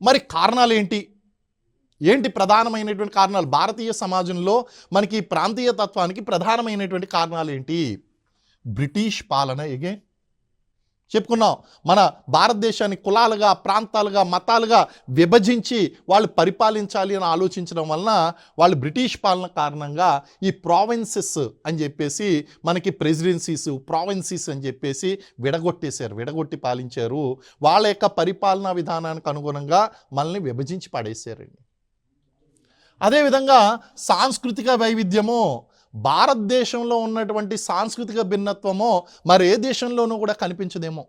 మరి కారణాలు ఏంటి? ఏంటి ప్రధానమైనటువంటి కారణాలు? భారతీయ సమాజంలో మనకి ప్రాంతీయ తత్వానికి ప్రధానమైనటువంటి కారణాలు ఏంటి? బ్రిటిష్ పాలన. ఎగైన్ చెప్పుకున్నాం, మన భారతదేశాన్ని కులాలుగా, ప్రాంతాలుగా, మతాలుగా విభజించి వాళ్ళు పరిపాలించాలి అని ఆలోచించడం వలన వాళ్ళు బ్రిటిష్ పాలన కారణంగా ఈ ప్రావిన్సెస్ అని చెప్పేసి మనకి ప్రెసిడెన్సీస్, ప్రావిన్సీస్ అని చెప్పేసి విడగొట్టి పాలించారు. వాళ్ళ యొక్క పరిపాలనా విధానానికి అనుగుణంగా మనల్ని విభజించి పడేశారండి. అదేవిధంగా సాంస్కృతిక వైవిధ్యము, భారతదేశంలో ఉన్నటువంటి సాంస్కృతిక భిన్నత్వము మరి ఏ దేశంలోనూ కూడా కనిపించదేమో.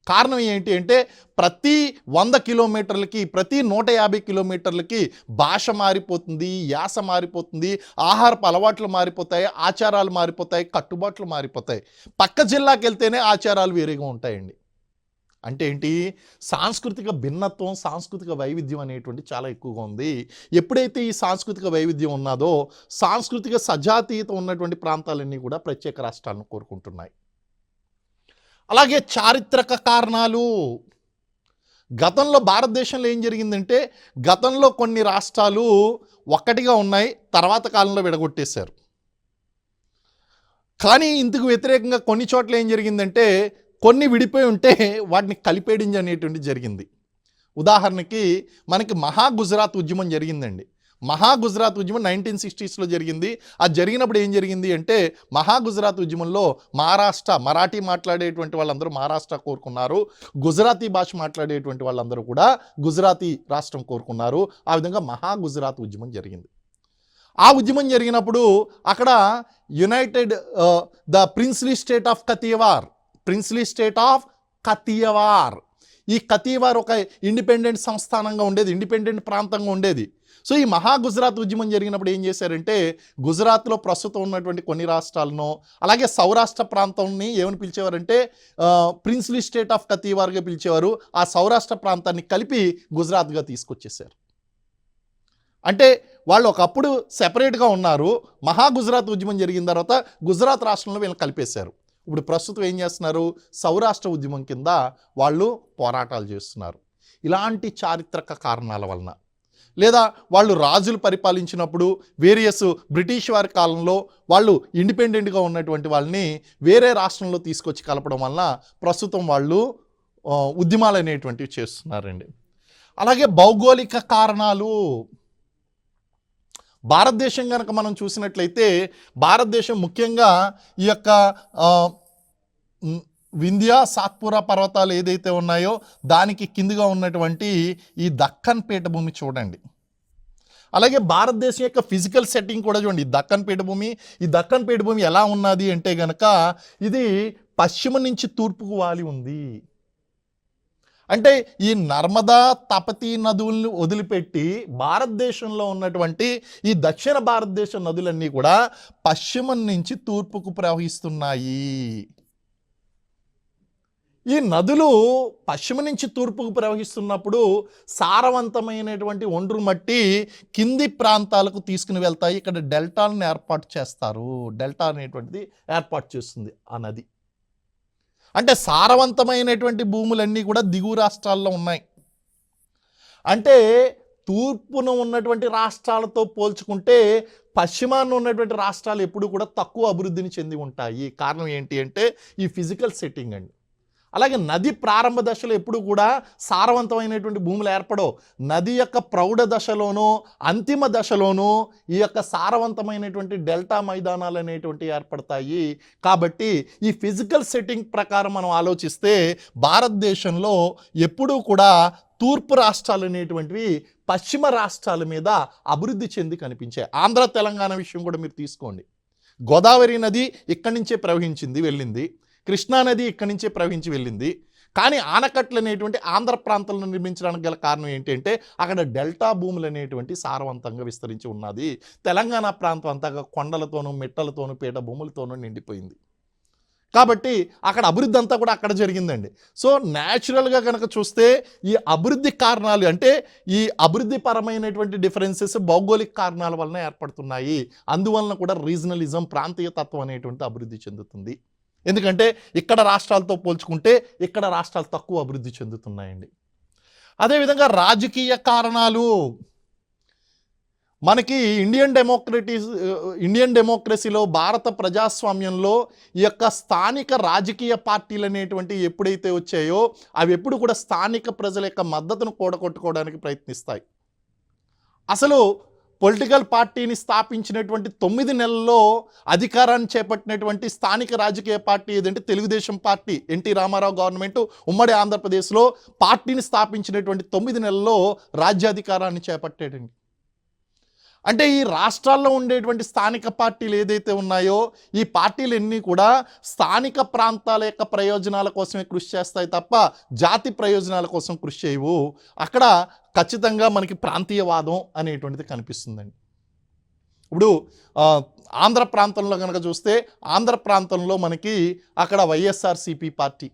కారణం ఏంటి అంటే ప్రతి 100 కిలోమీటర్లకి, ప్రతి 150 కిలోమీటర్లకి భాష మారిపోతుంది, యాస మారిపోతుంది, ఆహారపు అలవాట్లు మారిపోతాయి, ఆచారాలు మారిపోతాయి, కట్టుబాట్లు మారిపోతాయి. పక్క జిల్లాకి వెళ్తేనే ఆచారాలు వేరేగా ఉంటాయండి. అంటే ఏంటి? సాంస్కృతిక భిన్నత్వం, సాంస్కృతిక వైవిధ్యం అనేటువంటి చాలా ఎక్కువగా ఉంది. ఎప్పుడైతే ఈ సాంస్కృతిక వైవిధ్యం ఉన్నదో సాంస్కృతిక సజాతీయత ఉన్నటువంటి ప్రాంతాలన్నీ కూడా ప్రత్యేక రాష్ట్రాలను కోరుకుంటున్నాయి. అలాగే చారిత్రక కారణాలు. గతంలో భారతదేశంలో ఏం జరిగిందంటే గతంలో కొన్ని రాష్ట్రాలు ఒక్కటిగా ఉన్నాయి, తర్వాత కాలంలో విడగొట్టేశారు. కానీ ఇందుకు వ్యతిరేకంగా కొన్ని చోట్ల ఏం జరిగిందంటే కొన్ని విడిపోయి ఉంటే వాటిని కలిపేడించి అనేటువంటి జరిగింది. ఉదాహరణకి మనకి మహా గుజరాత్ ఉద్యమం జరిగిందండి. మహా గుజరాత్ ఉద్యమం 1960స్లో జరిగింది. అది జరిగినప్పుడు ఏం జరిగింది అంటే మహా గుజరాత్ ఉద్యమంలో మరాఠీ మాట్లాడేటువంటి వాళ్ళందరూ మహారాష్ట్ర కోరుకున్నారు, గుజరాతీ భాష మాట్లాడేటువంటి వాళ్ళందరూ కూడా గుజరాతీ రాష్ట్రం కోరుకున్నారు. ఆ విధంగా మహా గుజరాత్ ఉద్యమం జరిగింది. ఆ ఉద్యమం జరిగినప్పుడు అక్కడ united the princely state of Kathiawar, ఈ కతియవార్ ఒక ఇండిపెండెంట్ సంస్థానంగా ఉండేది, ఇండిపెండెంట్ ప్రాంతంగా ఉండేది. సో ఈ మహా గుజరాత్ ఉద్యమం జరిగినప్పుడు ఏం చేశారంటే గుజరాత్లో ప్రస్తుతం ఉన్నటువంటి కొన్ని రాష్ట్రాలను, అలాగే సౌరాష్ట్ర ప్రాంతాన్ని ఏమని పిలిచేవారంటే ప్రిన్స్లీ స్టేట్ ఆఫ్ కతియవార్గా పిలిచేవారు. ఆ సౌరాష్ట్ర ప్రాంతాన్ని కలిపి గుజరాత్గా తీసుకొచ్చేసారు. అంటే వాళ్ళు ఒకప్పుడు సెపరేట్గా ఉన్నారు. మహా గుజరాత్ ఉద్యమం జరిగిన తర్వాత గుజరాత్ రాష్ట్రంలో వీళ్ళని కలిపేశారు. ఇప్పుడు ప్రస్తుతం ఏం చేస్తున్నారు? సౌరాష్ట్ర ఉద్యమం కింద వాళ్ళు పోరాటాలు చేస్తున్నారు. ఇలాంటి చారిత్రక కారణాల వలన, లేదా వాళ్ళు రాజులు పరిపాలించినప్పుడు వేరియస్ బ్రిటిష్ వారి కాలంలో వాళ్ళు ఇండిపెండెంట్గా ఉన్నటువంటి వాళ్ళని వేరే రాష్ట్రంలో తీసుకొచ్చి కలపడం వలన ప్రస్తుతం వాళ్ళు ఉద్యమాలు అనేటువంటివి చేస్తున్నారండి. అలాగే భౌగోళిక కారణాలు. భారతదేశం కనుక మనం చూసినట్లయితే భారతదేశం ముఖ్యంగా ఈ యొక్క వింధ్య సాత్పురా పర్వతాలు ఏదైతే ఉన్నాయో దానికి కిందిగా ఉన్నటువంటి ఈ దక్కన్ పీఠభూమి చూడండి. అలాగే భారతదేశం యొక్క ఫిజికల్ సెట్టింగ్ కూడా చూడండి. ఈ దక్కన్ పీఠభూమి ఎలా ఉన్నది అంటే గనక ఇది పశ్చిమ నుంచి తూర్పుకు వాలి ఉంది. అంటే ఈ నర్మదా, తపతీ నదులను వదిలిపెట్టి భారతదేశంలో ఉన్నటువంటి ఈ దక్షిణ భారతదేశ నదులన్నీ కూడా పశ్చిమం నుంచి తూర్పుకు ప్రవహిస్తున్నాయి. ఈ నదులు పశ్చిమ నుంచి తూర్పుకు ప్రవహిస్తున్నప్పుడు సారవంతమైనటువంటి ఒండ్రు మట్టి కింది ప్రాంతాలకు తీసుకుని వెళ్తాయి. ఇక్కడ డెల్టాలను ఏర్పాటు చేస్తారు. డెల్టా అనేటువంటిది ఏర్పాటు చేస్తుంది ఆ నది. అంటే సారవంతమైనటువంటి భూములన్నీ కూడా దిగువ రాష్ట్రాల్లో ఉన్నాయి. అంటే తూర్పున ఉన్నటువంటి రాష్ట్రాలతో పోల్చుకుంటే పశ్చిమాన ఉన్నటువంటి రాష్ట్రాలు ఎప్పుడు కూడా తక్కువ అభివృద్ధిని చెంది ఉంటాయి. కారణం ఏంటి అంటే ఈ ఫిజికల్ సెట్టింగ్ అండి. అలాగే నది ప్రారంభ దశలో ఎప్పుడు కూడా సారవంతమైనటువంటి భూములు ఏర్పడవు. నది యొక్క ప్రౌఢ దశలోనూ అంతిమ దశలోనూ ఈ యొక్క సారవంతమైనటువంటి డెల్టా మైదానాలు అనేటువంటివి ఏర్పడతాయి. కాబట్టి ఈ ఫిజికల్ సెట్టింగ్ ప్రకారం మనం ఆలోచిస్తే భారతదేశంలో ఎప్పుడూ కూడా తూర్పు రాష్ట్రాలు అనేటువంటివి పశ్చిమ రాష్ట్రాల మీద అభివృద్ధి చెంది కనిపించాయి. ఆంధ్ర తెలంగాణ విషయం కూడా మీరు తీసుకోండి. గోదావరి నది ఇక్కడి నుంచే ప్రవహించింది వెళ్ళింది, కృష్ణా నది ఇక్కడి నుంచే ప్రవహించి వెళ్ళింది. కానీ ఆనకట్లు అనేటువంటి ఆంధ్ర ప్రాంతంలో నిర్మించడానికి గల కారణం ఏంటంటే అక్కడ డెల్టా భూములు అనేటువంటి సారవంతంగా విస్తరించి ఉన్నది. తెలంగాణ ప్రాంతం అంతా కొండలతోనూ మెట్టలతోనూ పీఠ భూములతోనూ నిండిపోయింది. కాబట్టి అక్కడ అభివృద్ధి అంతా కూడా అక్కడ జరిగిందండి. సో న్యాచురల్గా కనుక చూస్తే ఈ అభివృద్ధి కారణాలు అంటే ఈ అభివృద్ధి పరమైనటువంటి డిఫరెన్సెస్ భౌగోళిక కారణాల వలన ఏర్పడుతున్నాయి. అందువలన కూడా రీజనలిజం, ప్రాంతీయ తత్వం అనేటువంటి అభివృద్ధి చెందుతుంది. ఎందుకంటే ఇక్కడ రాష్ట్రాలతో పోల్చుకుంటే ఇక్కడ రాష్ట్రాలు తక్కువ అభివృద్ధి చెందుతున్నాయండి. అదేవిధంగా రాజకీయ కారణాలు. మనకి ఇండియన్ డెమోక్రసీలో, భారత ప్రజాస్వామ్యంలో ఈ యొక్క స్థానిక రాజకీయ పార్టీలు అనేటువంటివి ఎప్పుడైతే వచ్చాయో అవి ఎప్పుడు కూడా స్థానిక ప్రజల యొక్క మద్దతును కూడగొట్టుకోవడానికి ప్రయత్నిస్తాయి. అసలు పొలిటికల్ పార్టీని స్థాపించినటువంటి 9 నెలల్లో అధికారాన్ని చేపట్టినటువంటి స్థానిక రాజకీయ పార్టీ ఏదంటే Telugu Desam party. NT Rama Rao government ఉమ్మడి ఆంధ్రప్రదేశ్లో పార్టీని స్థాపించినటువంటి 9 నెలల్లో రాజ్యాధికారాన్ని చేపట్టేటండి. అంటే ఈ రాష్ట్రాల్లో ఉండేటువంటి స్థానిక పార్టీలు ఏదైతే ఉన్నాయో ఈ పార్టీలన్నీ కూడా స్థానిక ప్రాంతాల యొక్క ప్రయోజనాల కోసమే కృషి చేస్తాయి తప్ప జాతి ప్రయోజనాల కోసం కృషి చేయవు. అక్కడ ఖచ్చితంగా మనకి ప్రాంతీయవాదం అనేటువంటిది కనిపిస్తుందండి. ఇప్పుడు ఆంధ్ర ప్రాంతంలో కనుక చూస్తే ఆంధ్ర ప్రాంతంలో మనకి అక్కడ వైఎస్ఆర్సీపీ పార్టీ,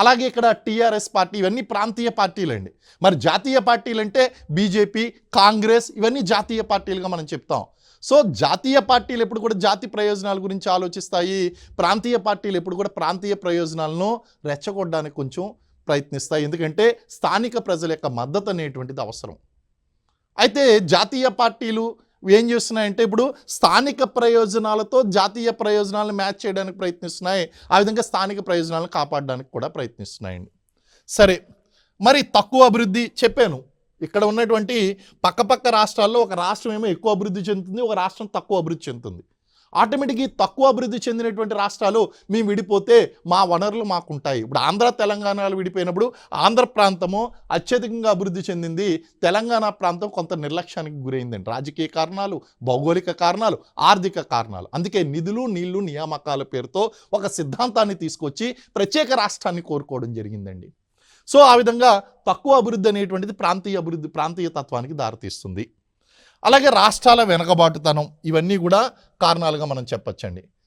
అలాగే ఇక్కడ టీఆర్ఎస్ పార్టీ, ఇవన్నీ ప్రాంతీయ పార్టీలండి. మరి జాతీయ పార్టీలు అంటే బీజేపీ, కాంగ్రెస్, ఇవన్నీ జాతీయ పార్టీలుగా మనం చెప్తాం. సో జాతీయ పార్టీలు ఎప్పుడు కూడా జాతి ప్రయోజనాల గురించి ఆలోచిస్తాయి, ప్రాంతీయ పార్టీలు ఎప్పుడు కూడా ప్రాంతీయ ప్రయోజనాలను రెచ్చగొట్టడానికి కొంచెం ప్రయత్నిస్తాయి. ఎందుకంటే స్థానిక ప్రజల యొక్క మద్దతు అనేటువంటిది అవసరం. అయితే జాతీయ పార్టీలు ఏం చేస్తున్నాయంటే ఇప్పుడు స్థానిక ప్రయోజనాలతో జాతీయ ప్రయోజనాలను మ్యాచ్ చేయడానికి ప్రయత్నిస్తున్నాయి. ఆ విధంగా స్థానిక ప్రయోజనాలను కాపాడడానికి కూడా ప్రయత్నిస్తున్నాయండి. సరే, మరి తక్కువ అభివృద్ధి చెప్పాను. ఇక్కడ ఉన్నటువంటి పక్కపక్క రాష్ట్రాల్లో ఒక రాష్ట్రం ఏమో ఎక్కువ అభివృద్ధి చెందుతుంది, ఒక రాష్ట్రం తక్కువ అభివృద్ధి చెందుతుంది. ఆటోమేటిక్గా తక్కువ అభివృద్ధి చెందినటువంటి రాష్ట్రాలు మేము విడిపోతే మా వనరులు మాకుంటాయి. ఇప్పుడు ఆంధ్ర తెలంగాణలు విడిపోయినప్పుడు ఆంధ్ర ప్రాంతము అత్యధికంగా అభివృద్ధి చెందింది, తెలంగాణ ప్రాంతం కొంత నిర్లక్ష్యానికి గురైందండి. రాజకీయ కారణాలు, భౌగోళిక కారణాలు, ఆర్థిక కారణాలు. అందుకే నిధులు, నీళ్లు, నియామకాల పేరుతో ఒక సిద్ధాంతాన్ని తీసుకొచ్చి ప్రత్యేక రాష్ట్రాన్ని కోరుకోవడం జరిగిందండి. సో ఆ విధంగా తక్కువ అభివృద్ధి అనేటువంటిది ప్రాంతీయ తత్వానికి దారితీస్తుంది. అలాగే రాష్ట్రాల వెనకబాటుతనం, ఇవన్నీ కూడా కారణాలుగా మనం చెప్పొచ్చండి.